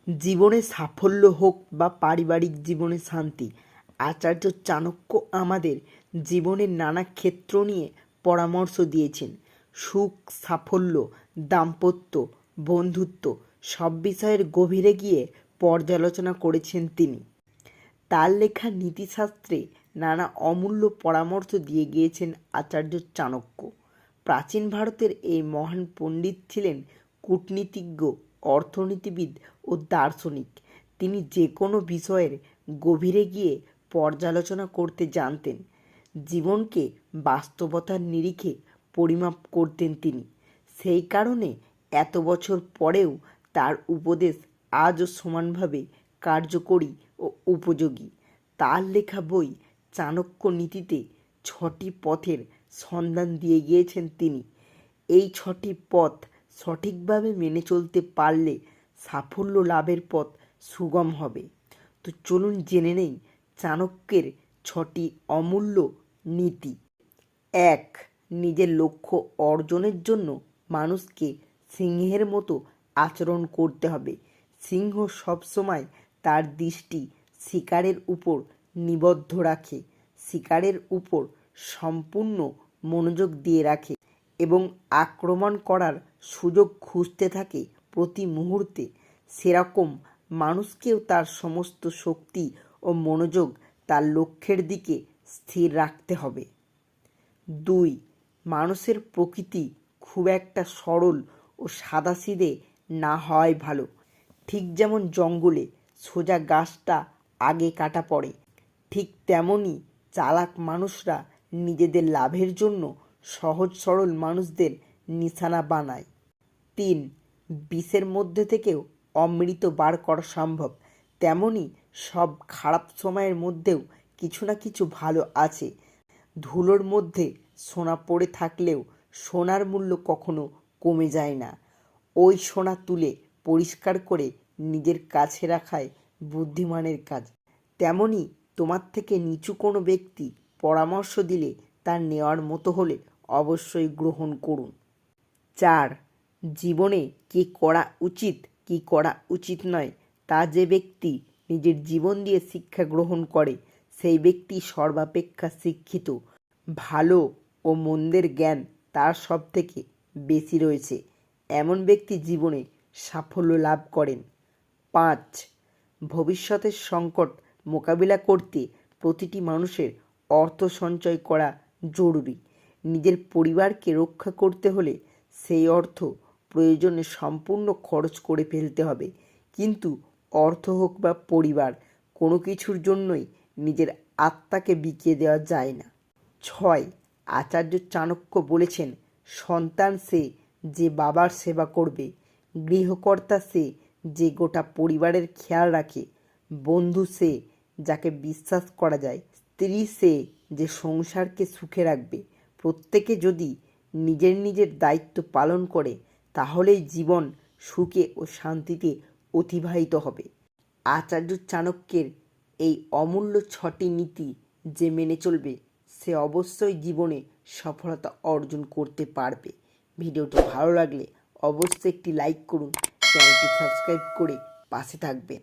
জীবনে সাফল্য হোক বা পারিবারিক জীবনে শান্তি, আচার্য চাণক্য আমাদের জীবনের নানা ক্ষেত্র নিয়ে পরামর্শ দিয়েছেন। সুখ, সাফল্য, দাম্পত্য, বন্ধুত্ব সব বিষয়ের গভীরে গিয়ে পর্যালোচনা করেছেন তিনি। তার লেখা নীতিশাস্ত্রে নানা অমূল্য পরামর্শ দিয়ে গিয়েছেন আচার্য চাণক্য। প্রাচীন ভারতের এই মহান পণ্ডিত ছিলেন কূটনীতিজ্ঞ, অর্থনীতিবিদ ও দার্শনিক। তিনি যে কোনো বিষয়ের গভীরে গিয়ে পর্যালোচনা করতে জানতেন। জীবনকে বাস্তবতার নিরিখে পরিমাপ করতেন তিনি। সেই কারণে এত বছর পরেও তার উপদেশ আজও সমানভাবে কার্যকরী ও উপযোগী। তার লেখা বই চাণক্য নীতিতে 6টি পথের সন্ধান দিয়ে গিয়েছেন তিনি। এই 6টি পথ সঠিকভাবে মেনে চলতে পারলে সাফল্য লাভের পথ সুগম হবে। তো চলুন জেনে নেই চাণক্যের 6টি অমূল্য নীতি। 1. নিজের লক্ষ্য অর্জনের জন্য মানুষকে সিংহের মতো আচরণ করতে হবে। সিংহ সবসময় তার দৃষ্টি শিকারের উপর নিবদ্ধ রাখে, শিকারের উপর সম্পূর্ণ মনোযোগ দিয়ে রাখে এবং আক্রমণ করার সুযোগ খুঁজতে থাকে প্রতি মুহূর্তে। সেরকম মানুষকেও তার সমস্ত শক্তি ও মনোযোগ তার লক্ষ্যের দিকে স্থির রাখতে হবে। 2. মানুষের প্রকৃতি খুব একটা সরল ও সাদাসিধে না হওয়াই ভালো। ঠিক যেমন জঙ্গলে সোজা গাছটা আগে কাটা পড়ে, ঠিক তেমনই চালাক মানুষরা নিজেদের লাভের জন্য সহজ সরল মানুষদের নিশানা বানায়। 3. বিষের মধ্যে থেকেও অমৃত বার করা সম্ভব, তেমনই সব খারাপ সময়ের মধ্যেও কিছু না কিছু ভালো আছে। ধুলোর মধ্যে সোনা পড়ে থাকলেও সোনার মূল্য কখনো কমে যায় না। ওই সোনা তুলে পরিষ্কার করে নিজের কাছে রাখাই বুদ্ধিমানের কাজ। তেমনি তোমার থেকে নিচু কোনো ব্যক্তি পরামর্শ দিলে তার নেওয়ার মতো হলে অবশ্যই গ্রহণ করুন। 4. জীবনে কী করা উচিত কী করা উচিত নয় তা যে ব্যক্তি নিজের জীবন দিয়ে শিক্ষা গ্রহণ করে সেই ব্যক্তি সর্বাপেক্ষা শিক্ষিত। ভালো ও মন্দের জ্ঞান তার সব থেকে বেশি রয়েছে, এমন ব্যক্তি জীবনে সাফল্য লাভ করেন। 5. ভবিষ্যতের সংকট মোকাবিলা করতে প্রতিটি মানুষের অর্থ সঞ্চয় করা জরুরি। নিজের পরিবারকে রক্ষা করতে হলে সেই অর্থ প্রয়োজনে সম্পূর্ণ খরচ করে ফেলতে হবে, কিন্তু অর্থ হোক বা পরিবার, কোনো কিছুর জন্যই নিজের আত্মাকে বিকিয়ে দেওয়া যায় না। 6. আচার্য চাণক্য বলেছেন, সন্তান সে যে বাবার সেবা করবে, গৃহকর্তা সে যে গোটা পরিবারের খেয়াল রাখে, বন্ধু সে যাকে বিশ্বাস করা যায়, স্ত্রী সে যে সংসারকে সুখে রাখবে। প্রত্যেকে যদি নিজের নিজের দায়িত্ব পালন করে তাহলেই জীবন সুখে ও শান্তিতে অতিবাহিত হবে। আচার্য চাণক্যের এই অমূল্য 6টি নীতি যে মেনে চলবে সে অবশ্যই জীবনে সফলতা অর্জন করতে পারবে। ভিডিওটি ভালো লাগলে অবশ্যই একটি লাইক করুন, চ্যানেলটি সাবস্ক্রাইব করে পাশে থাকবেন।